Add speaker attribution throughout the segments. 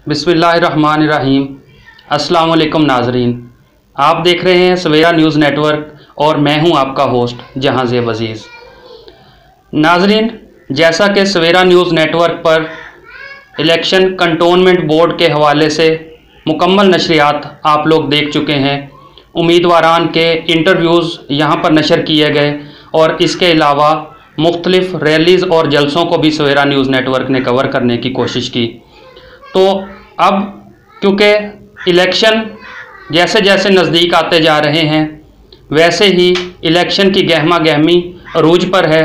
Speaker 1: बिस्मिल्लाहिर्रहमानिर्रहीम। अस्सलाम वालेकुम नाजरीन, आप देख रहे हैं सवेरा न्यूज़ नेटवर्क और मैं हूं आपका होस्ट जहांज़ेब अज़ीज़। नाजरीन, जैसा कि सवेरा न्यूज़ नेटवर्क पर इलेक्शन कंटोनमेंट बोर्ड के हवाले से मुकम्मल नशरियात आप लोग देख चुके हैं। उम्मीदवारान के इंटरव्यूज़ यहाँ पर नशर किए गए और इसके अलावा मुख्तलिफ़ रैलीज़ और जलसों को भी सवेरा न्यूज़ नेटवर्क ने कवर करने की कोशिश की। तो अब क्योंकि इलेक्शन जैसे जैसे नज़दीक आते जा रहे हैं वैसे ही इलेक्शन की गहमा गहमी अरूज पर है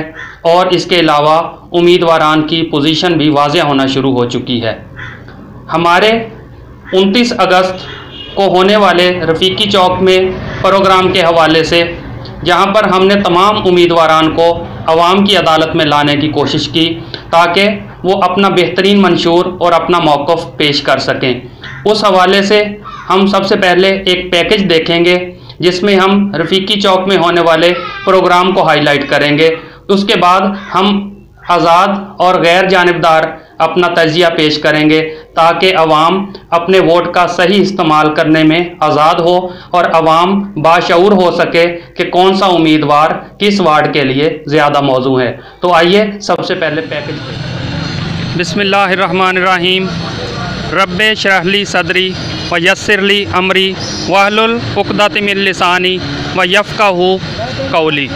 Speaker 1: और इसके अलावा उम्मीदवारान की पोजीशन भी वाज़ेह होना शुरू हो चुकी है। हमारे 29 अगस्त को होने वाले रफ़ीकी चौक में प्रोग्राम के हवाले से जहां पर हमने तमाम उम्मीदवारान को अवाम की अदालत में लाने की कोशिश की ताकि वो अपना बेहतरीन मंशूर और अपना मौक़िफ़ पेश कर सकें। उस हवाले से हम सबसे पहले एक पैकेज देखेंगे जिसमें हम रफ़ीकी चौक में होने वाले प्रोग्राम को हाईलाइट करेंगे। उसके बाद हम आज़ाद और गैर जानिबदार अपना तजिया पेश करेंगे ताकि अवाम अपने वोट का सही इस्तेमाल करने में आज़ाद हो और अवाम बाशऊर हो सके कि कौन सा उम्मीदवार किस वार्ड के लिए ज़्यादा मौजू है। तो आइए सबसे पहले पैकेज। बिस्मिल्लाहिर्रहमानिर्रहीम। रब्बे शरहली सदरी व यस्सिरली अमरी वहलुल उक़दत मिन लिसानी व यफ़क़हू क़ौली।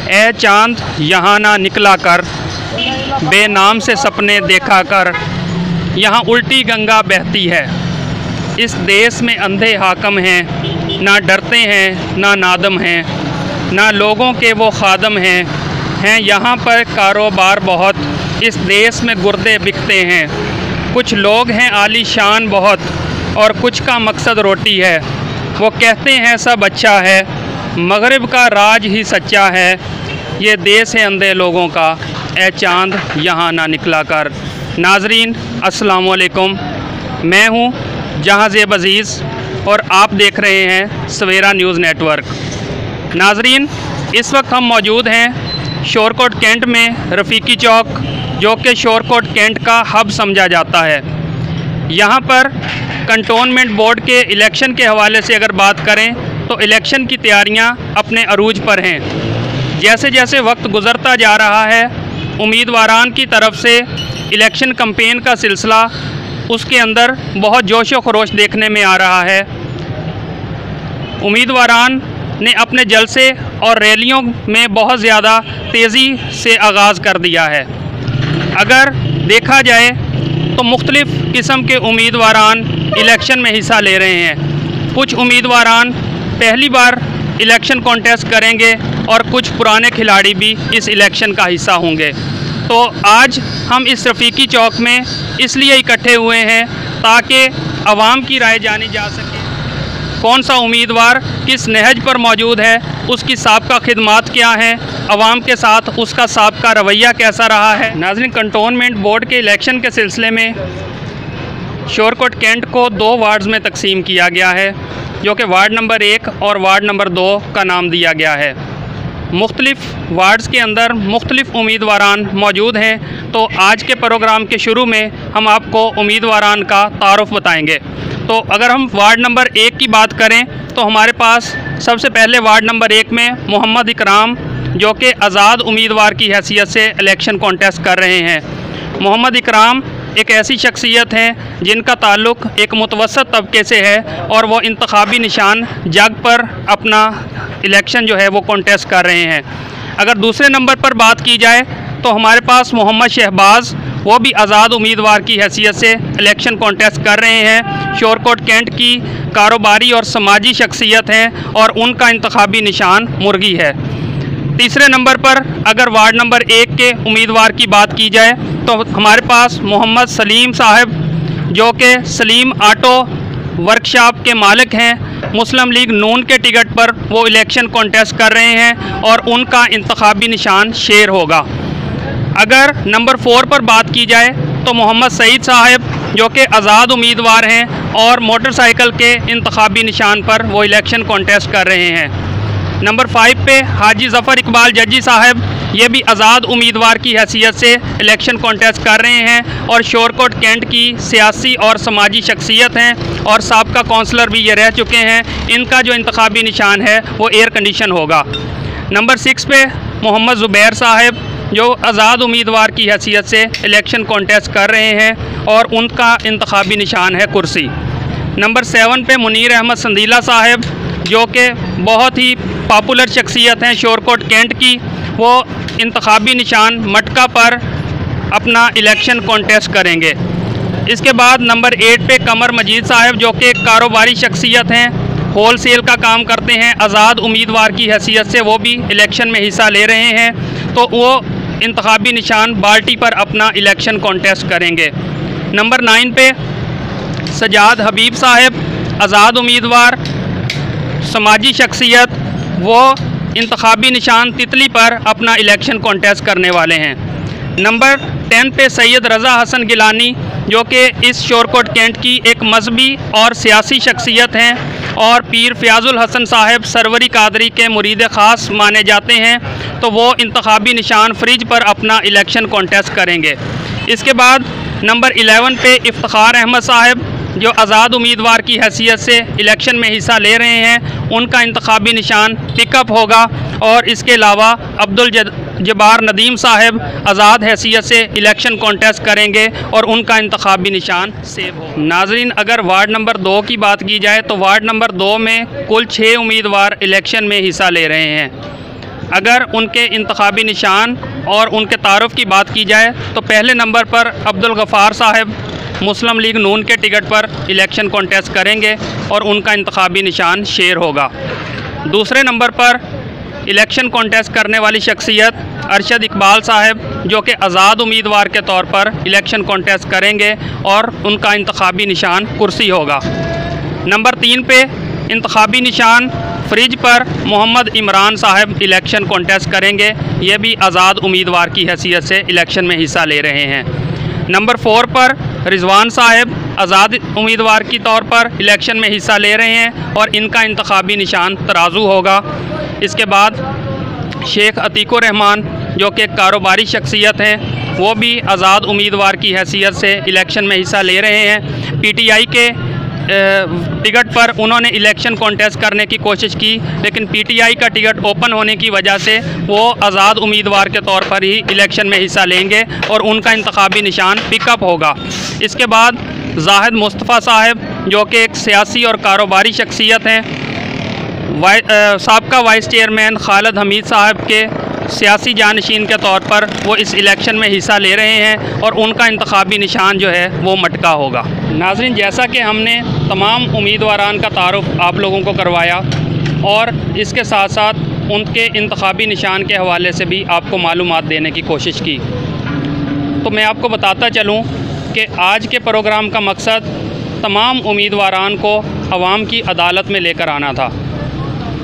Speaker 1: ए चाँद यहाँ ना निकला कर, बेनाम से सपने देखा कर, यहाँ उल्टी गंगा बहती है। इस देश में अंधे हाकम हैं, ना डरते हैं ना नादम हैं, ना लोगों के वो खादम हैं यहाँ पर कारोबार बहुत, इस देश में गुर्दे बिकते हैं। कुछ लोग हैं आलीशान बहुत और कुछ का मकसद रोटी है। वो कहते हैं सब अच्छा है, मगरिब का राज ही सच्चा है। ये देश है अंधे लोगों का, ए चाँद यहाँ ना निकला कर। नाजरीन अस्सलाम वालेकुम, मैं हूँ जहांज़ेब अज़ीज़ और आप देख रहे हैं सवेरा न्यूज़ नेटवर्क। नाजरीन, इस वक्त हम मौजूद हैं शोरकोट कैंट में रफ़ीकी चौक, जो कि शोरकोट कैंट का हब समझा जाता है। यहाँ पर कंटोनमेंट बोर्ड के इलेक्शन के हवाले से अगर बात करें तो इलेक्शन की तैयारियाँ अपने अरूज पर हैं। जैसे जैसे वक्त गुज़रता जा रहा है उम्मीदवारान की तरफ से इलेक्शन कैंपेन का सिलसिला उसके अंदर बहुत जोश व खरोश देखने में आ रहा है। उम्मीदवारान ने अपने जलसे और रैलियों में बहुत ज़्यादा तेज़ी से आगाज़ कर दिया है। अगर देखा जाए तो मुख्तलिफ़ किस्म के उम्मीदवारान इलेक्शन में हिस्सा ले रहे हैं। कुछ उम्मीदवारान पहली बार इलेक्शन कॉन्टेस्ट करेंगे और कुछ पुराने खिलाड़ी भी इस इलेक्शन का हिस्सा होंगे। तो आज हम इस रफ़ीकी चौक में इसलिए इकट्ठे हुए हैं ताकि आवाम की राय जानी जा सके, कौन सा उम्मीदवार किस नहज पर मौजूद है, उसकी साबका खिदमात क्या हैं, आवाम के साथ उसका साबका रवैया कैसा रहा है। नाज़रीन, कंटोनमेंट बोर्ड के इलेक्शन के सिलसिले में शोरकोट कैंट को 2 वार्ड्स में तकसीम किया गया है, जो कि वार्ड नंबर 1 और वार्ड नंबर 2 का नाम दिया गया है। मुख्तलिफ़ वार्ड्स के अंदर मुख्तलिफ़ उम्मीदवारान मौजूद हैं। तो आज के प्रोग्राम के शुरू में हम आपको उम्मीदवारान का तारुफ बताएंगे। तो अगर हम वार्ड नंबर 1 की बात करें तो हमारे पास सबसे पहले वार्ड नंबर 1 में मोहम्मद इकराम, जो कि आज़ाद उम्मीदवार की हैसियत से इलेक्शन कॉन्टेस्ट कर रहे हैं। मोहम्मद इकराम एक ऐसी शख्सियत हैं जिनका ताल्लुक़ एक मुतवस्सत तबके से है और वो इंतखाबी निशान जग पर अपना इलेक्शन जो है वो कॉन्टेस्ट कर रहे हैं। अगर दूसरे नंबर पर बात की जाए तो हमारे पास मोहम्मद शहबाज, वो भी आज़ाद उम्मीदवार की हैसियत से इलेक्शन कॉन्टेस्ट कर रहे हैं। शोरकोट कैंट की कारोबारी और समाजी शख्सियत हैं और उनका इंतखाबी निशान मुर्गी है। तीसरे नंबर पर अगर वार्ड नंबर 1 के उम्मीदवार की बात की जाए तो हमारे पास मोहम्मद सलीम साहब, जो कि सलीम ऑटो वर्कशॉप के मालिक हैं। मुस्लिम लीग नून के टिकट पर वो इलेक्शन कॉन्टेस्ट कर रहे हैं और उनका इंतखाबी निशान शेर होगा। अगर नंबर 4 पर बात की जाए तो मोहम्मद सईद साहब, जो कि आज़ाद उम्मीदवार हैं और मोटरसाइकिल के इंतखाबी निशान पर वो इलेक्शन कॉन्टेस्ट कर रहे हैं। नंबर 5 पे हाजी ज़फ़र इकबाल जज्जी साहब, ये भी आज़ाद उम्मीदवार की हैसियत से इलेक्शन कॉन्टेस्ट कर रहे हैं और शोरकोट कैंट की सियासी और समाजी शख्सियत हैं और साबका कौंसलर भी ये रह चुके हैं। इनका जो इंतखाबी निशान है वो एयर कंडीशन होगा। नंबर 6 पे मोहम्मद ज़ुबैर साहब जो आज़ाद उम्मीदवार की हैसियत से इलेक्शन कॉन्टेस्ट कर रहे हैं और उनका इंतखाबी निशान है कुर्सी। नंबर 7 पे मुनीर अहमद संदीला साहब जो कि बहुत ही पॉपुलर शख्सियत हैं शोरकोट कैंट की, वो इंतखाबी निशान मटका पर अपना इलेक्शन कॉन्टेस्ट करेंगे। इसके बाद नंबर 8 पे कमर मजीद साहब जो कि कारोबारी शख्सियत हैं, होल सेल का काम करते हैं, आज़ाद उम्मीदवार की हैसियत से वो भी इलेक्शन में हिस्सा ले रहे हैं, तो वो इंतखाबी निशान बाल्टी पर अपना इलेक्शन कॉन्टेस्ट करेंगे। नंबर 9 पे सजाद हबीब साहब आज़ाद उम्मीदवार समाजी शख्सियत, वो इंतखाबी निशान तितली पर अपना इलेक्शन कॉन्टेस्ट करने वाले हैं। नंबर 10 पे सैयद रज़ा हसन गिलानी जो कि इस शोरकोट कैंट की एक मजहबी और सियासी शख्सियत हैं और पीर फ़याज़ुल हसन साहब सरवरी कादरी के मुरीद ख़ास माने जाते हैं, तो वो इंतखाबी निशान फ्रिज पर अपना इलेक्शन कॉन्टेस्ट करेंगे। इसके बाद नंबर 11 पे इफ्तिखार अहमद साहब जो आज़ाद उम्मीदवार की हैसियत से इलेक्शन में हिस्सा ले रहे हैं, उनका इंतखाबी निशान पिकअप होगा। और इसके अलावा अब्दुल जब्बार नदीम साहब आज़ाद हैसियत से इलेक्शन कॉन्टेस्ट करेंगे और उनका इंतखाबी निशान सेब होगा। नाज़रीन, अगर वार्ड नंबर 2 की बात की जाए तो वार्ड नंबर 2 में कुल 6 उम्मीदवार इलेक्शन में हिस्सा ले रहे हैं। अगर उनके इंतखाबी निशान और उनके तारुफ की बात की जाए तो पहले नंबर पर अब्दुल गफ़ार साहब मुस्लिम लीग नून के टिकट पर इलेक्शन कॉन्टेस्ट करेंगे और उनका इंतखाबी निशान शेर होगा। दूसरे नंबर पर इलेक्शन कॉन्टेस्ट करने वाली शख्सियत अरशद इकबाल साहब जो कि आज़ाद उम्मीदवार के तौर पर इलेक्शन कॉन्टेस्ट करेंगे और उनका इंतखाबी निशान कुर्सी होगा। नंबर 3 पे इंतखाबी निशान फ्रिज पर मोहम्मद इमरान साहब इलेक्शन कॉन्टेस्ट करेंगे, ये भी आज़ाद उम्मीदवार की हैसियत से इलेक्शन में हिस्सा ले रहे हैं। नंबर 4 पर रिजवान साहब आज़ाद उम्मीदवार की तौर पर इलेक्शन में हिस्सा ले रहे हैं और इनका इंतखाबी निशान तराजू होगा। इसके बाद शेख अतीकुर रहमान जो कि कारोबारी शख्सियत हैं, वो भी आज़ाद उम्मीदवार की हैसियत से इलेक्शन में हिस्सा ले रहे हैं। पीटीआई के टिकट पर उन्होंने इलेक्शन कॉन्टेस्ट करने की कोशिश की, लेकिन पीटीआई का टिकट ओपन होने की वजह से वो आज़ाद उम्मीदवार के तौर पर ही इलेक्शन में हिस्सा लेंगे और उनका इंतखाबी निशान पिकअप होगा। इसके बाद जाहिद मुस्तफ़ा साहब जो कि एक सियासी और कारोबारी शख्सियत हैं, साबका वाइस चेयरमैन खालिद हमीद साहब के सियासी जानशीन के तौर पर वो इस इलेक्शन में हिस्सा ले रहे हैं और उनका इंतखाबी निशान जो है वो मटका होगा। नाज़रीन, जैसा कि हमने तमाम उम्मीदवारान का तारुफ आप लोगों को करवाया और इसके साथ साथ उनके इंतखाबी निशान के हवाले से भी आपको मालूमात देने की कोशिश की, तो मैं आपको बताता चलूँ कि आज के प्रोग्राम का मकसद तमाम उम्मीदवारान को अवाम की अदालत में लेकर आना था।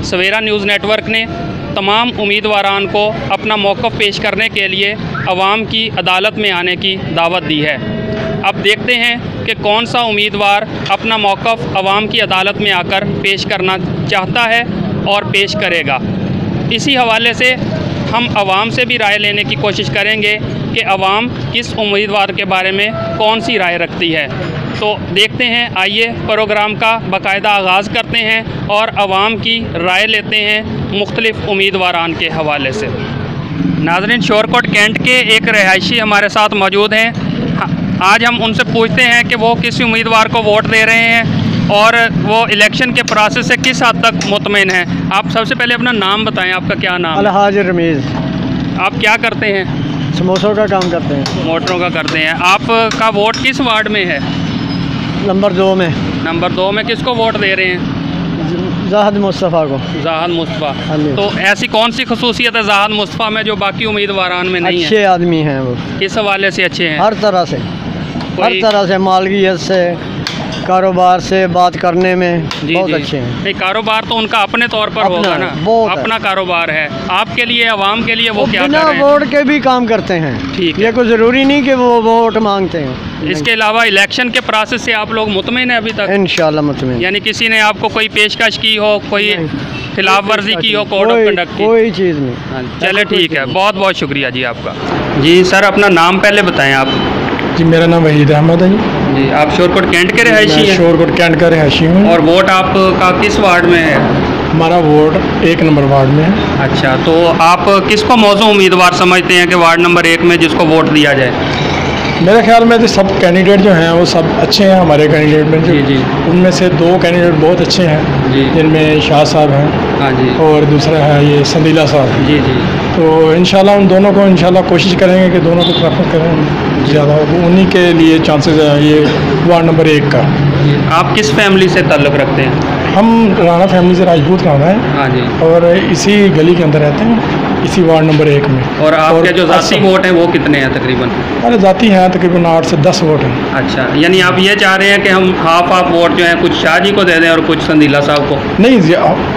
Speaker 1: सवेरा न्यूज़ नेटवर्क ने तमाम उम्मीदवारान को अपना मौक़िफ़ पेश करने के लिए अवाम की अदालत में आने की दावत दी है। अब देखते हैं कि कौन सा उम्मीदवार अपना मौक़िफ़ अवाम की अदालत में आकर पेश करना चाहता है और पेश करेगा। इसी हवाले से हम अवाम से भी राय लेने की कोशिश करेंगे कि अवाम किस उम्मीदवार के बारे में कौन सी राय रखती है। तो देखते हैं, आइए प्रोग्राम का बाकायदा आगाज़ करते हैं और अवाम की राय लेते हैं मुख्तलिफ़ उम्मीदवारान के हवाले से। नाज़रीन, शोरकोट कैंट के एक रहायशी हमारे साथ मौजूद हैं। आज हम उनसे पूछते हैं कि वो किस उम्मीदवार को वोट दे रहे हैं और वो इलेक्शन के प्रोसेस से किस हद तक मुतमिन हैं। आप सबसे पहले अपना नाम बताएं, आपका क्या नाम है?
Speaker 2: अलहाज रमीज़।
Speaker 1: आप क्या करते हैं?
Speaker 2: समोसों का काम करते हैं।
Speaker 1: मोटरों का करते हैं। आपका वोट किस वार्ड में है?
Speaker 2: नंबर 2 में।
Speaker 1: नंबर 2 में किसको वोट दे रहे हैं?
Speaker 2: जाहिद मुस्तफ़ा को।
Speaker 1: जाहिद मुस्तफ़ा। तो ऐसी कौन सी खसूसियत है जाहिद मुस्तफ़ा में जो बाकी उम्मीदवारान में नहीं है?
Speaker 2: अच्छे आदमी हैं वो।
Speaker 1: किस हवाले से अच्छे हैं?
Speaker 2: हर तरह से, हर तरह से, मालगियत से, कारोबार से बात करने में
Speaker 1: जी
Speaker 2: बहुत
Speaker 1: जी।
Speaker 2: अच्छे हैं।
Speaker 1: नहीं, कारोबार तो उनका अपने तौर पर
Speaker 2: अपना
Speaker 1: होगा
Speaker 2: है,
Speaker 1: ना,
Speaker 2: बहुत है।
Speaker 1: अपना कारोबार है। आपके लिए, अवाम के लिए वो
Speaker 2: वो
Speaker 1: क्या
Speaker 2: बिना
Speaker 1: कर रहे हैं?
Speaker 2: वोट के भी काम करते हैं।
Speaker 1: ठीक है।
Speaker 2: ये कोई ज़रूरी नहीं कि वो वोट मांगते हैं।
Speaker 1: इसके अलावा इलेक्शन के प्रोसेस से आप लोग मुतमिन हैं अभी तक?
Speaker 2: इंशाल्लाह मुतमिन।
Speaker 1: यानी किसी ने आपको कोई पेशकश की हो, कोई खिलाफ वर्जी की हो कोड ऑफ कंडक्ट की?
Speaker 2: कोई चीज़ नहीं।
Speaker 1: हाँ, चले ठीक है, बहुत बहुत शुक्रिया जी आपका। जी सर, अपना नाम पहले बताएं आप।
Speaker 3: जी, मेरा नाम वहीद अहमद है जी।
Speaker 1: जी, आप शोरकोट कैंट के रहायशी
Speaker 3: मैं
Speaker 1: हैं?
Speaker 3: शोरकोट कैंट का रहायशी हूँ।
Speaker 1: और वोट आपका किस वार्ड में है?
Speaker 3: हमारा वोट 1 नंबर वार्ड में है।
Speaker 1: अच्छा, तो आप किसको मौजूद उम्मीदवार समझते हैं कि वार्ड नंबर 1 में जिसको वोट दिया जाए?
Speaker 3: मेरे ख्याल में तो सब कैंडिडेट जो हैं वो सब अच्छे हैं हमारे कैंडिडेट में।
Speaker 1: जी जी।
Speaker 3: उनमें से 2 कैंडिडेट बहुत अच्छे हैं
Speaker 1: जी।
Speaker 3: जिनमें शाह साहब हैं
Speaker 1: हाँ जी।
Speaker 3: और दूसरा है ये संदीला साहब।
Speaker 1: जी जी।
Speaker 3: तो इंशाल्लाह उन दोनों को इंशाल्लाह कोशिश करेंगे कि दोनों को प्रेफर करें ज़्यादा, उन्हीं के लिए चांसेस है ये वार्ड नंबर 1 का।
Speaker 1: आप किस फैमिली से ताल्लुक़ रखते हैं?
Speaker 3: हम राणा फैमिली से राजपूत राणा है
Speaker 1: हाँ जी।
Speaker 3: और इसी गली के अंदर रहते हैं, इसी वार्ड नंबर 1 में।
Speaker 1: और आपके जो ज़ाती वोट हैं वो कितने हैं तकरीबन?
Speaker 3: हमारे ज़ाती हैं तकरीबन 8 से 10 वोट हैं।
Speaker 1: अच्छा, यानी आप ये चाह रहे हैं कि हम हाफ वोट जो है कुछ शाह जी को दे दें और कुछ संदीला साहब को?
Speaker 3: नहीं,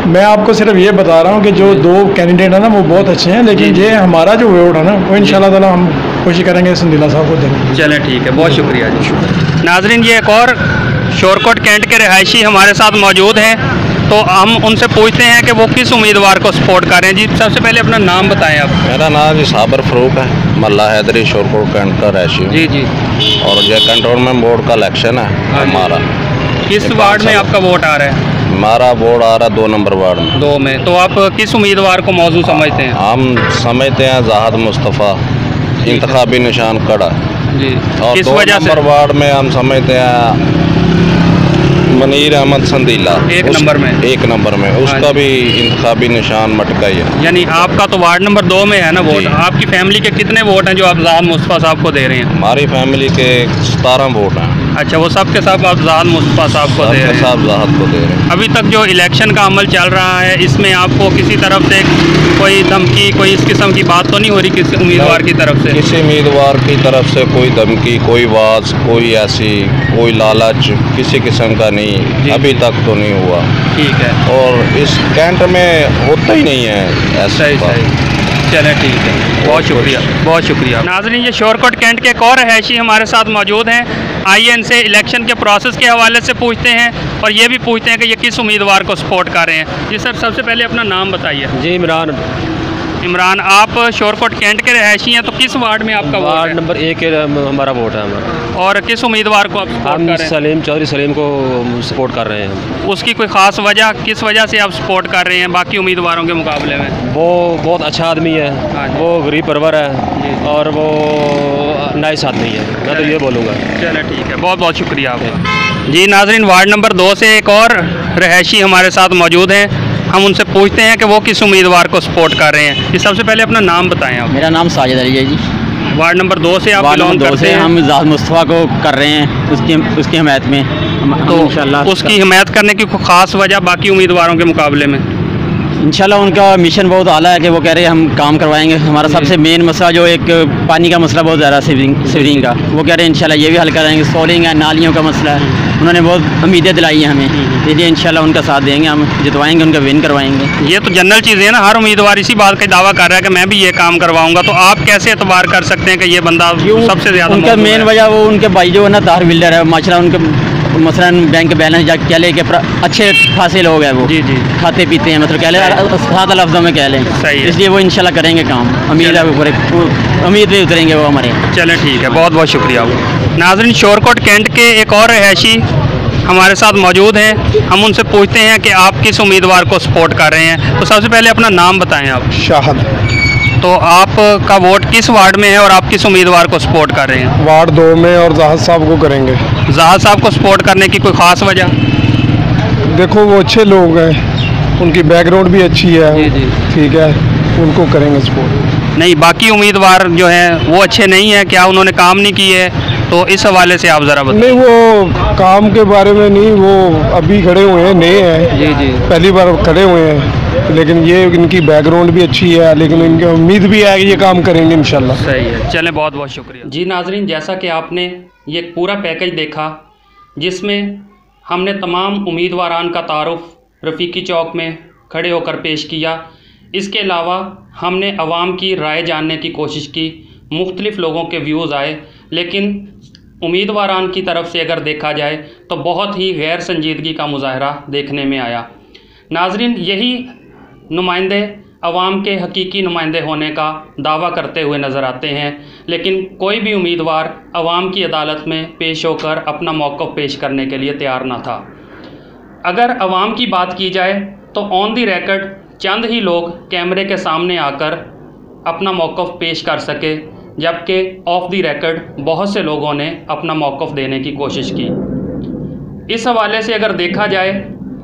Speaker 3: मैं आपको सिर्फ ये बता रहा हूँ कि जो 2 कैंडिडेट हैं ना वो बहुत अच्छे हैं, लेकिन
Speaker 1: जी।
Speaker 3: ये हमारा जो वोट है ना वो इंशाल्लाह ताला हम कोशिश करेंगे संदीला साहब को देंगे।
Speaker 1: चलें ठीक है, बहुत शुक्रिया जी। नाजरीन, ये एक और शोरकोट कैंट के रहायशी हमारे साथ मौजूद हैं, तो हम उनसे पूछते हैं कि वो किस उम्मीदवार को सपोर्ट कर रहे हैं। जी, सबसे पहले अपना नाम बताएं आप।
Speaker 4: मेरा नाम जी साबर फरूक है, मल्ला हैदरी शोरकोट कैंट का रहायशी हूँ।
Speaker 1: जी जी।
Speaker 4: और ये कंटोनमेंट बोर्ड का इलेक्शन है
Speaker 1: हाँ जी।
Speaker 4: हमारा।
Speaker 1: किस वार्ड में आपका वोट आ रहा है?
Speaker 4: हमारा बोर्ड आ रहा है 2 नंबर वार्ड में।
Speaker 1: 2 में। तो आप किस उम्मीदवार को मौजूद समझते हैं?
Speaker 4: हम समझते हैं जहाद मुस्तफ़ा इंतखाबी निशान कड़ा।
Speaker 1: जी।
Speaker 4: और
Speaker 1: किस
Speaker 4: 2
Speaker 1: वजह से?
Speaker 4: नंबर वार्ड में हम समझते हैं मनीर अहमद संदीला।
Speaker 1: 1 नंबर में?
Speaker 4: 1 नंबर में उसका
Speaker 1: हाँ जी।
Speaker 4: भी इंतखाबी निशान मटका ही है।
Speaker 1: यानी आपका तो वार्ड नंबर 2 में है ना वोट?
Speaker 4: जी।
Speaker 1: आपकी फैमिली के कितने वोट हैं जो आप जहाद मुस्तफ़ा साहब को दे रहे हैं?
Speaker 4: हमारी फैमिली के 17 वोट हैं।
Speaker 1: अच्छा, वो सब के सब आप जहाद मुस्तफ़ा साहब को दे रहे हैं?
Speaker 4: साहब जहाद को दे रहे हैं।
Speaker 1: अभी तक जो इलेक्शन का अमल चल रहा है, इसमें आपको किसी तरफ से कोई धमकी, कोई इस किस्म की बात तो नहीं हो रही किसी उम्मीदवार की तरफ से?
Speaker 4: किसी उम्मीदवार की तरफ से कोई धमकी, कोई वाज, कोई ऐसी कोई लालच किसी किस्म का
Speaker 1: जी।
Speaker 4: नहीं, अभी तक तो नहीं हुआ।
Speaker 1: ठीक है।
Speaker 4: और इस कैंट में होता ही नहीं है ऐसा।
Speaker 1: सही सही। चलें ठीक है, बहुत शुक्रिया, बहुत शुक्रिया। नाज़रीन, ये शोरकोट कैंट के एक और रहायशी हमारे साथ मौजूद हैं। आइए इनसे इलेक्शन के प्रोसेस के हवाले से पूछते हैं और ये भी पूछते हैं कि ये किस उम्मीदवार को सपोर्ट कर रहे हैं। जी सर, सबसे पहले अपना नाम बताइए।
Speaker 5: जी, इमरान।
Speaker 1: इमरान, आप शोरकोट कैंट के रहायशी हैं, तो किस वार्ड में आपका वोट
Speaker 5: वार्ड
Speaker 1: है?
Speaker 5: नंबर 1 हमारा वोट है हमारा।
Speaker 1: और किस उम्मीदवार को आप सपोर्ट
Speaker 5: हम
Speaker 1: कर रहे हैं?
Speaker 5: सलीम चौधरी सलीम को सपोर्ट कर रहे हैं।
Speaker 1: उसकी कोई ख़ास वजह, किस वजह से आप सपोर्ट कर रहे हैं बाकी उम्मीदवारों के मुकाबले में?
Speaker 5: वो बहुत अच्छा आदमी
Speaker 1: हाँ
Speaker 5: है,
Speaker 1: जी।
Speaker 5: वो गरीब परवर
Speaker 1: जी।
Speaker 5: है और वो नाइस आदमी है, मैं तो ये बोलूँगा।
Speaker 1: चलो ठीक है, बहुत बहुत शुक्रिया आपका। जी नाजरीन, वार्ड नंबर 2 से एक और रहायशी हमारे साथ मौजूद हैं। हम उनसे पूछते हैं कि वो किस उम्मीदवार को सपोर्ट कर रहे हैं। जी, सबसे पहले अपना नाम बताएं आप।
Speaker 6: मेरा नाम साजिद अली है जी।
Speaker 1: वार्ड नंबर 2 से आप
Speaker 6: वार्ड
Speaker 1: बिलोंग
Speaker 6: नंबर 2
Speaker 1: करते
Speaker 6: से
Speaker 1: हैं?
Speaker 6: हम जहाद मुस्तफ़ा को कर रहे हैं, उसकी हिमायत में
Speaker 1: तो
Speaker 6: इंशाल्लाह
Speaker 1: उसकी हिमायत करने की कोई ख़ास वजह बाकी उम्मीदवारों के मुकाबले में?
Speaker 6: इंशाल्लाह उनका मिशन बहुत आला है कि वो कह रहे हैं हम काम करवाएंगे। हमारा सबसे मेन मसला जो एक पानी का मसला बहुत ज़्यादा सीवरिंग का, वो कह रहे हैं इंशाल्लाह ये भी हल कराएंगे। सोलिंग है, नालियों का मसला है, उन्होंने बहुत उम्मीदें दिलाई हैं हमें, इसलिए इंशाल्लाह उनका साथ देंगे, हम जितवाएंगे, उनका विन करवाएंगे।
Speaker 1: ये तो जनरल चीज़ है ना, हर उम्मीदवार इसी बात का दावा कर रहा है कि मैं भी ये काम करवाऊंगा। तो आप कैसे एतबार कर सकते हैं कि ये बंदा सबसे ज़्यादा?
Speaker 6: उनका मेन वजह वो उनके भाई जो है ना तार बिल्डर है, माशाल्लाह उनके मसलन बैंक बैलेंस जा कह लें कि अच्छे खासे लोग हैं, वो
Speaker 1: जी जी
Speaker 6: खाते पीते हैं, मतलब कह लें सादा लफ्ज़ों में कह लें,
Speaker 1: सही है।
Speaker 6: इसलिए वो इंशाल्लाह करेंगे काम। उम्मीद है उम्मीद पे उतरेंगे वो हमारे।
Speaker 1: चलें ठीक है, बहुत बहुत शुक्रिया। नाज़रीन, शोरकोट कैंट के एक और रहायशी हमारे साथ मौजूद हैं। हम उनसे पूछते हैं कि आप किस उम्मीदवार को सपोर्ट कर रहे हैं। तो सबसे पहले अपना नाम बताएं आप।
Speaker 3: शाहद,
Speaker 1: तो आपका वोट किस वार्ड में है और आप किस उम्मीदवार को सपोर्ट कर रहे हैं?
Speaker 3: वार्ड 2 में और जहाद साहब को करेंगे।
Speaker 1: जहाद साहब को सपोर्ट करने की कोई ख़ास वजह?
Speaker 3: देखो वो अच्छे लोग हैं, उनकी बैकग्राउंड भी अच्छी है,
Speaker 1: जी जी।
Speaker 3: ठीक है, उनको करेंगे सपोर्ट।
Speaker 1: नहीं, बाकी उम्मीदवार जो हैं वो अच्छे नहीं हैं क्या? उन्होंने काम नहीं किए? तो इस हवाले से आप ज़रा बताएं।
Speaker 3: नहीं, वो काम के बारे में नहीं, वो अभी खड़े हुए हैं, नए हैं,
Speaker 1: जी जी।
Speaker 3: पहली बार खड़े हुए हैं, लेकिन ये इनकी बैकग्राउंड भी अच्छी है, लेकिन इनकी उम्मीद भी है कि ये काम करेंगे इंशाल्लाह।
Speaker 1: सही है, चलें, बहुत बहुत शुक्रिया। जी नाजरीन, जैसा कि आपने ये पूरा पैकेज देखा जिसमें हमने तमाम उम्मीदवारान का तारुफ रफ़ीकी चौक में खड़े होकर पेश किया। इसके अलावा हमने अवाम की राय जानने की कोशिश की, मुख्तलिफ़ लोगों के व्यूज़ आए, लेकिन उम्मीदवारान की तरफ से अगर देखा जाए तो बहुत ही गैर संजीदगी का मुजाहरा देखने में आया। नाज़रीन, यही नुमाइंदे अवाम के हकीकी नुमाइंदे होने का दावा करते हुए नज़र आते हैं, लेकिन कोई भी उम्मीदवार अवाम की अदालत में पेश होकर अपना मौक़िफ़ पेश करने के लिए तैयार ना था। अगर अवाम की बात की जाए तो ऑन दी रिकॉर्ड चंद ही लोग कैमरे के सामने आकर अपना मौक़िफ़ पेश कर सके, जबकि ऑफ दी रिकॉर्ड बहुत से लोगों ने अपना मौक़िफ़ देने की कोशिश की। इस हवाले से अगर देखा जाए,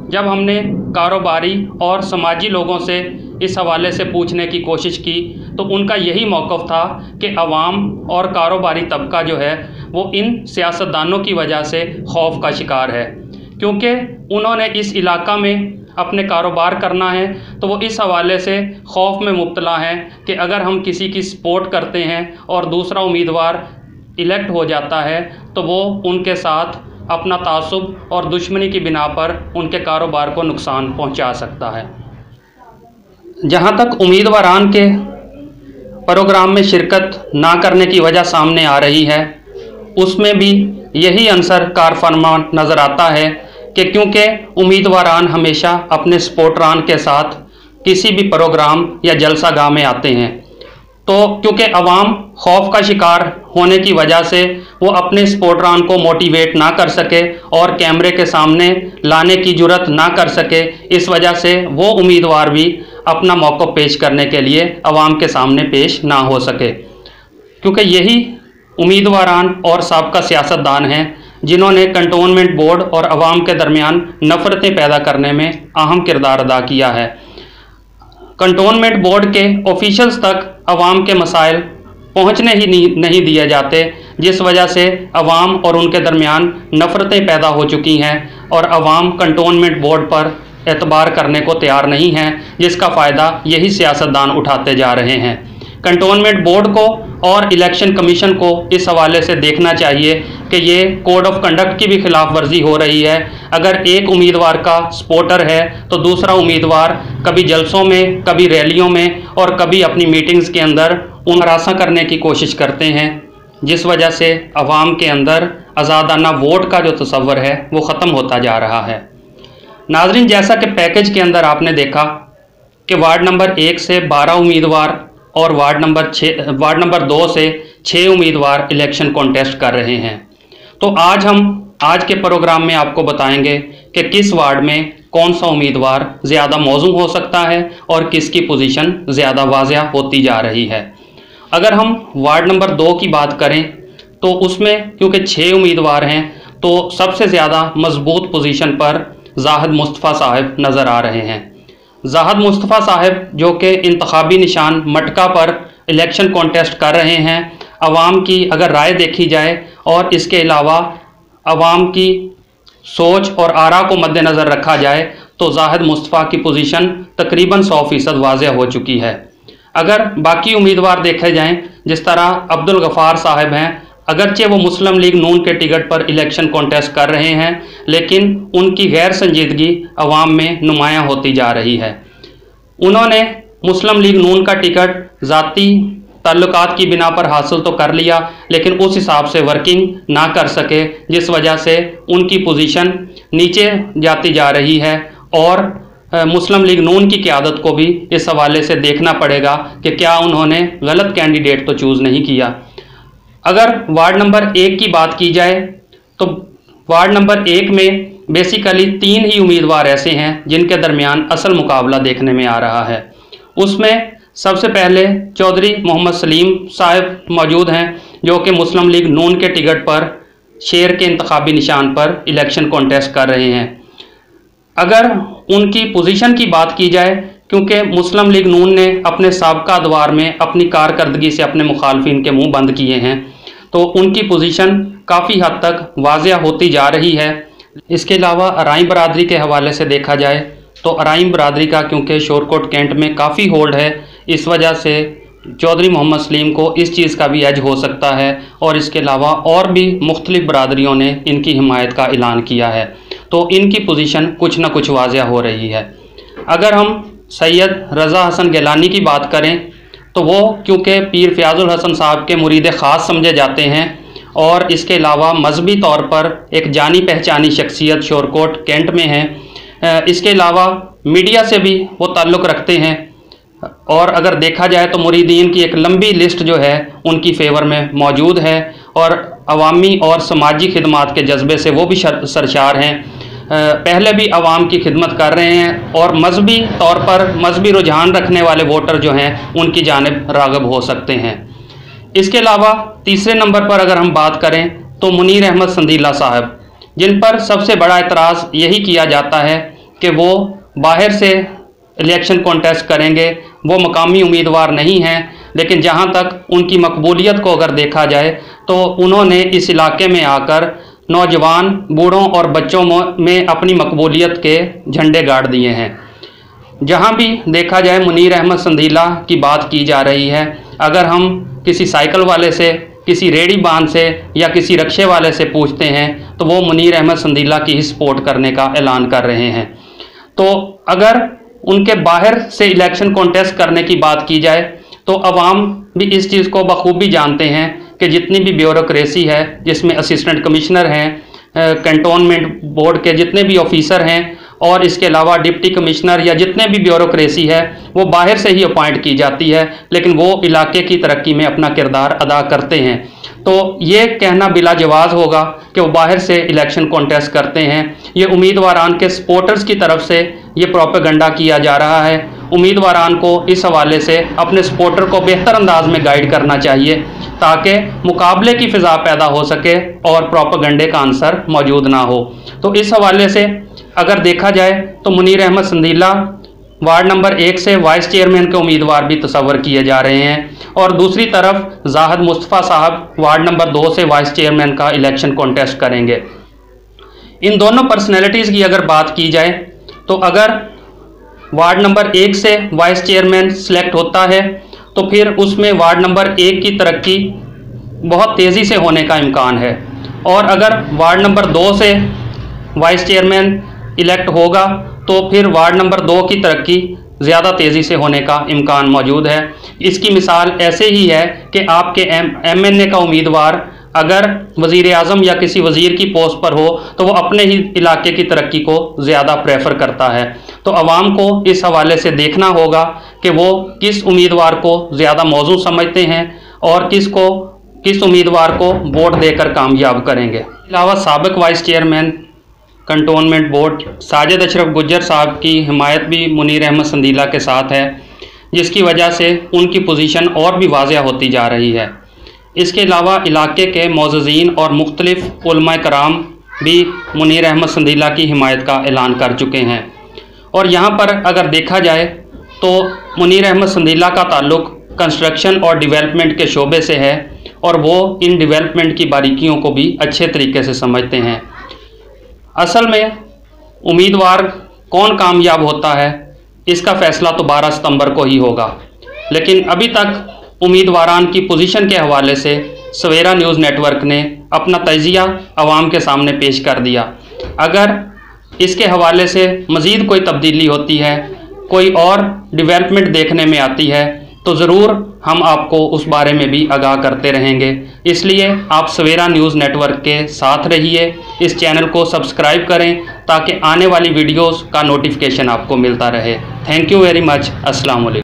Speaker 1: जब हमने कारोबारी और समाजी लोगों से इस हवाले से पूछने की कोशिश की तो उनका यही मौक़िफ़ था कि अवाम और कारोबारी तबका जो है वो इन सियासतदानों की वजह से खौफ का शिकार है, क्योंकि उन्होंने इस इलाका में अपने कारोबार करना है, तो वो इस हवाले से खौफ में मुब्तला हैं कि अगर हम किसी की सपोर्ट करते हैं और दूसरा उम्मीदवार इलेक्ट हो जाता है तो वो उनके साथ अपना तासुब और दुश्मनी की बिना पर उनके कारोबार को नुकसान पहुंचा सकता है। जहां तक उम्मीदवारान के प्रोग्राम में शिरकत ना करने की वजह सामने आ रही है, उसमें भी यही अंसर कारफरमा नज़र आता है कि क्योंकि उम्मीदवारान हमेशा अपने सपोर्टरान के साथ किसी भी प्रोग्राम या जलसागाह में आते हैं, तो क्योंकि अवाम खौफ का शिकार होने की वजह से वो अपने सपोर्टरान को मोटिवेट ना कर सके और कैमरे के सामने लाने की जुर्रत ना कर सके, इस वजह से वो उम्मीदवार भी अपना मौक़िफ़ पेश करने के लिए अवाम के सामने पेश ना हो सके, क्योंकि यही उम्मीदवारान और साबका सियासतदान हैं जिन्होंने कंटोनमेंट बोर्ड और अवाम के दरमियान नफ़रतें पैदा करने में अहम किरदार अदा किया है। कंटोनमेंट बोर्ड के ऑफिशल्स तक अवाम के मसाइल पहुंचने ही नहीं दिए जाते, जिस वजह से अवाम और उनके दरमियान नफ़रतें पैदा हो चुकी हैं और अवाम कंटोनमेंट बोर्ड पर एतबार करने को तैयार नहीं हैं, जिसका फ़ायदा यही सियासतदान उठाते जा रहे हैं। कंटोनमेंट बोर्ड को और इलेक्शन कमीशन को इस हवाले से देखना चाहिए कि ये कोड ऑफ कंडक्ट की भी खिलाफ वर्जी हो रही है। अगर एक उम्मीदवार का सपोर्टर है तो दूसरा उम्मीदवार कभी जलसों में, कभी रैलियों में और कभी अपनी मीटिंग्स के अंदर हरासा करने की कोशिश करते हैं, जिस वजह से अवाम के अंदर आज़ादाना वोट का जो तसव्वुर है वो ख़त्म होता जा रहा है। नाज़रीन, जैसा कि पैकेज के अंदर आपने देखा कि वार्ड नंबर 1 से 12 उम्मीदवार और वार्ड नंबर 2 से 6 उम्मीदवार इलेक्शन कॉन्टेस्ट कर रहे हैं, तो आज के प्रोग्राम में आपको बताएंगे कि किस वार्ड में कौन सा उम्मीदवार ज़्यादा मौजू हो सकता है और किसकी पोजीशन ज़्यादा वाज़िया होती जा रही है। अगर हम वार्ड नंबर 2 की बात करें तो उसमें क्योंकि 6 उम्मीदवार हैं तो सबसे ज़्यादा मजबूत पोजीशन पर जाहिद मुस्तफ़ा साहब नज़र आ रहे हैं। जाहिद मुस्तफ़ा साहब जो कि इंतखाबी निशान मटका पर इलेक्शन कॉन्टेस्ट कर रहे हैं, अवाम की अगर राय देखी जाए और इसके अलावा अवाम की सोच और आरा को मद्देनज़र रखा जाए तो जाहिद मुस्तफ़ा की पोजीशन तकरीबन 100% वाज़िया हो चुकी है। अगर बाकी उम्मीदवार देखे जाएं, जिस तरह अब्दुल गफ़ार साहब हैं, अगरचे वो मुस्लिम लीग नून के टिकट पर इलेक्शन कॉन्टेस्ट कर रहे हैं, लेकिन उनकी गैर संजीदगी अवाम में नुमायाँ होती जा रही है। उन्होंने मुस्लिम लीग नून का टिकट ज़ाती ताल्लुकात की बिना पर हासिल तो कर लिया, लेकिन उस हिसाब से वर्किंग ना कर सके, जिस वजह से उनकी पोजीशन नीचे जाती जा रही है और मुस्लिम लीग नून की क़यादत को भी इस हवाले से देखना पड़ेगा कि क्या उन्होंने गलत कैंडिडेट तो चूज़ नहीं किया। अगर वार्ड नंबर 1 की बात की जाए तो वार्ड नंबर 1 में बेसिकली 3 ही उम्मीदवार ऐसे हैं जिनके दरमियान असल मुकाबला देखने में आ रहा है। उसमें सबसे पहले चौधरी मोहम्मद सलीम साहब मौजूद हैं जो कि मुस्लिम लीग नून के टिकट पर शेर के इंतखाबी निशान पर इलेक्शन कॉन्टेस्ट कर रहे हैं। अगर उनकी पोजीशन की बात की जाए, क्योंकि मुस्लिम लीग नून ने अपने साबका अदवार में अपनी कारकर्दगी से अपने मुखालफिन के मुंह बंद किए हैं, तो उनकी पोजीशन काफ़ी हद तक वाज़िया होती जा रही है। इसके अलावा अराई बरादरी के हवाले से देखा जाए तो अराई बरादरी का क्योंकि शोरकोट कैंट में काफ़ी होल्ड है, इस वजह से चौधरी मोहम्मद सलीम को इस चीज़ का भी एज हो सकता है और इसके अलावा और भी मुख्तलिफ बरादरियों ने इनकी हिमायत का ऐलान किया है। तो इनकी पोजीशन कुछ ना कुछ वाज़ह हो रही है। अगर हम सैयद रज़ा हसन गिलानी की बात करें तो वो क्योंकि पीर फ़याज़ुल हसन साहब के मुरीद ख़ास समझे जाते हैं और इसके अलावा मजहबी तौर पर एक जानी पहचानी शख्सियत शोरकोट कैंट में हैं। इसके अलावा मीडिया से भी वो ताल्लुक़ रखते हैं और अगर देखा जाए तो मुरीदीन की एक लंबी लिस्ट जो है उनकी फेवर में मौजूद है और अवामी और समाजी खिदमात के जज्बे से वो भी सरशार हैं। पहले भी आवाम की खिदमत कर रहे हैं और मजहबी तौर पर मजहबी रुझान रखने वाले वोटर जो हैं उनकी जानिब राग़िब हो सकते हैं। इसके अलावा तीसरे नंबर पर अगर हम बात करें तो मुनीर अहमद संदीला साहब, जिन पर सबसे बड़ा एतराज़ यही किया जाता है कि वो बाहर से इलेक्शन कॉन्टेस्ट करेंगे, वो मकामी उम्मीदवार नहीं हैं। लेकिन जहां तक उनकी मकबूलियत को अगर देखा जाए तो उन्होंने इस इलाके में आकर नौजवान, बूढ़ों और बच्चों में अपनी मकबूलियत के झंडे गाड़ दिए हैं। जहां भी देखा जाए मुनीर अहमद संदीला की बात की जा रही है। अगर हम किसी साइकिल वाले से, किसी रेडी बांध से या किसी रक्शे वाले से पूछते हैं तो वो मुनीर अहमद संदीला की ही सपोर्ट करने का ऐलान कर रहे हैं। तो अगर उनके बाहर से इलेक्शन कॉन्टेस्ट करने की बात की जाए तो अवाम भी इस चीज़ को बखूबी जानते हैं कि जितनी भी ब्यूरोक्रेसी है, जिसमें असिस्टेंट कमिश्नर हैं, कैंटोनमेंट बोर्ड के जितने भी ऑफिसर हैं और इसके अलावा डिप्टी कमिश्नर या जितने भी ब्यूरोक्रेसी है वो बाहर से ही अपॉइंट की जाती है, लेकिन वो इलाके की तरक्की में अपना किरदार अदा करते हैं। तो ये कहना बिला जवाज़ होगा कि वो बाहर से इलेक्शन कॉन्टेस्ट करते हैं। ये उम्मीदवारान के सपोर्टर्स की तरफ से ये प्रोपेगेंडा किया जा रहा है। उम्मीदवारान को इस हवाले से अपने सपोर्टर को बेहतर अंदाज में गाइड करना चाहिए ताकि मुकाबले की फ़िज़ा पैदा हो सके और प्रोपेगेंडे का आंसर मौजूद ना हो। तो इस हवाले से अगर देखा जाए तो मुनीर अहमद संदीला वार्ड नंबर 1 से वाइस चेयरमैन के उम्मीदवार भी तस्वर किए जा रहे हैं और दूसरी तरफ जाहिद मुस्तफ़ा साहब वार्ड नंबर 2 से वाइस चेयरमैन का इलेक्शन कॉन्टेस्ट करेंगे। इन दोनों पर्सनैलिटीज़ की अगर बात की जाए तो अगर वार्ड नंबर 1 से वाइस चेयरमैन सेलेक्ट होता है तो फिर उसमें वार्ड नंबर 1 की तरक्की बहुत तेज़ी से होने का इम्कान है और अगर वार्ड नंबर 2 से वाइस चेयरमैन इलेक्ट होगा तो फिर वार्ड नंबर 2 की तरक्की ज़्यादा तेज़ी से होने का इम्कान मौजूद है। इसकी मिसाल ऐसे ही है कि आपके MNA का उम्मीदवार अगर वज़ीर आज़म या किसी वज़ीर की पोस्ट पर हो तो वो अपने ही इलाके की तरक्की को ज़्यादा प्रेफर करता है। तो आवाम को इस हवाले से देखना होगा कि वो किस उम्मीदवार को ज़्यादा मौजू समझते हैं और किस उम्मीदवार को वोट देकर कामयाब करेंगे। अलावा साबिक vice chairman cantonment board Sajid Ashraf Gujjar साहब की हिमायत भी मुनीर अहमद संदीला के साथ है, जिसकी वजह से उनकी पोजीशन और भी वाज़ह होती जा रही है। इसके अलावा इलाके के मोअज़्ज़ीन और मुख्तलिफ उलमा कराम भी मुनीर अहमद संदीला की हिमायत का ऐलान कर चुके हैं। और यहाँ पर अगर देखा जाए तो मुनीर अहमद संदीला का ताल्लुक़ कंस्ट्रक्शन और डेवलपमेंट के शोबे से है और वो इन डेवलपमेंट की बारीकियों को भी अच्छे तरीके से समझते हैं। असल में उम्मीदवार कौन कामयाब होता है इसका फ़ैसला तो 12 सितंबर को ही होगा, लेकिन अभी तक उम्मीदवारान की पोजीशन के हवाले से सवेरा न्यूज़ नेटवर्क ने अपना तजिया आवाम के सामने पेश कर दिया। अगर इसके हवाले से मज़ीद कोई तब्दीली होती है, कोई और डेवलपमेंट देखने में आती है तो ज़रूर हम आपको उस बारे में भी आगाह करते रहेंगे। इसलिए आप सवेरा न्यूज़ नेटवर्क के साथ रहिए, इस चैनल को सब्सक्राइब करें ताकि आने वाली वीडियोस का नोटिफिकेशन आपको मिलता रहे। Thank you very much. अस्सलाम वालेकुम।